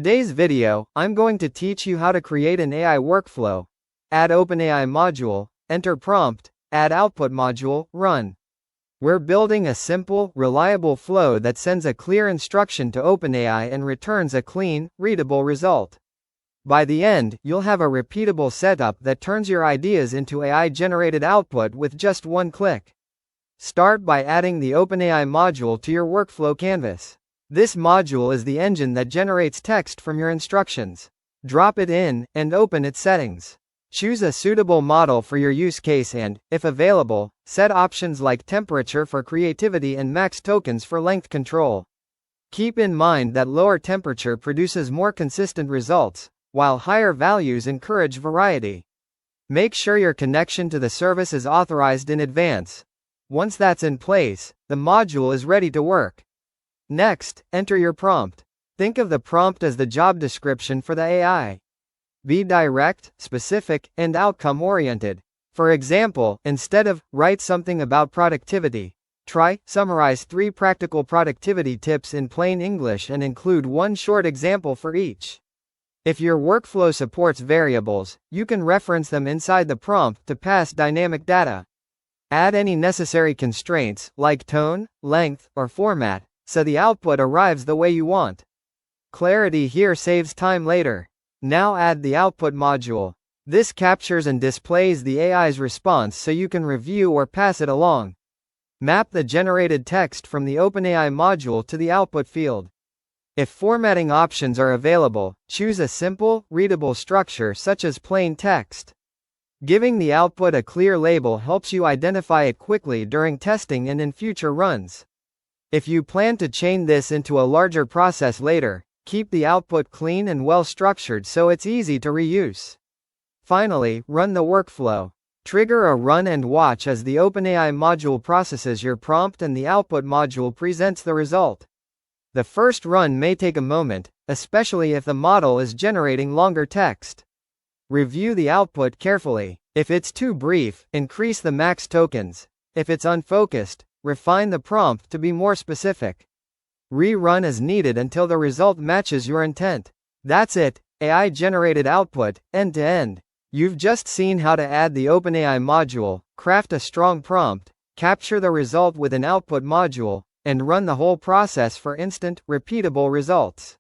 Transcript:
Today's video, I'm going to teach you how to create an AI workflow. Add OpenAI module, enter prompt, add output module, run. We're building a simple, reliable flow that sends a clear instruction to OpenAI and returns a clean, readable result. By the end, you'll have a repeatable setup that turns your ideas into AI-generated output with just one click. Start by adding the OpenAI module to your workflow canvas. This module is the engine that generates text from your instructions. Drop it in, and open its settings. Choose a suitable model for your use case and, if available, set options like temperature for creativity and max tokens for length control. Keep in mind that lower temperature produces more consistent results, while higher values encourage variety. Make sure your connection to the service is authorized in advance. Once that's in place, the module is ready to work. Next, enter your prompt. Think of the prompt as the job description for the AI. Be direct, specific, and outcome-oriented. For example, instead of, "Write something about productivity," try, "Summarize 3 practical productivity tips in plain English and include one short example for each." If your workflow supports variables, you can reference them inside the prompt to pass dynamic data. Add any necessary constraints, like tone, length, or format, so the output arrives the way you want. Clarity here saves time later. Now add the output module. This captures and displays the AI's response so you can review or pass it along. Map the generated text from the OpenAI module to the output field. If formatting options are available, choose a simple, readable structure such as plain text. Giving the output a clear label helps you identify it quickly during testing and in future runs. If you plan to chain this into a larger process later, keep the output clean and well-structured so it's easy to reuse. Finally, run the workflow. Trigger a run and watch as the OpenAI module processes your prompt and the output module presents the result. The first run may take a moment, especially if the model is generating longer text. Review the output carefully. If it's too brief, increase the max tokens. If it's unfocused, refine the prompt to be more specific. Rerun as needed until the result matches your intent. That's it, AI-generated output, end-to-end. You've just seen how to add the OpenAI module, craft a strong prompt, capture the result with an output module, and run the whole process for instant, repeatable results.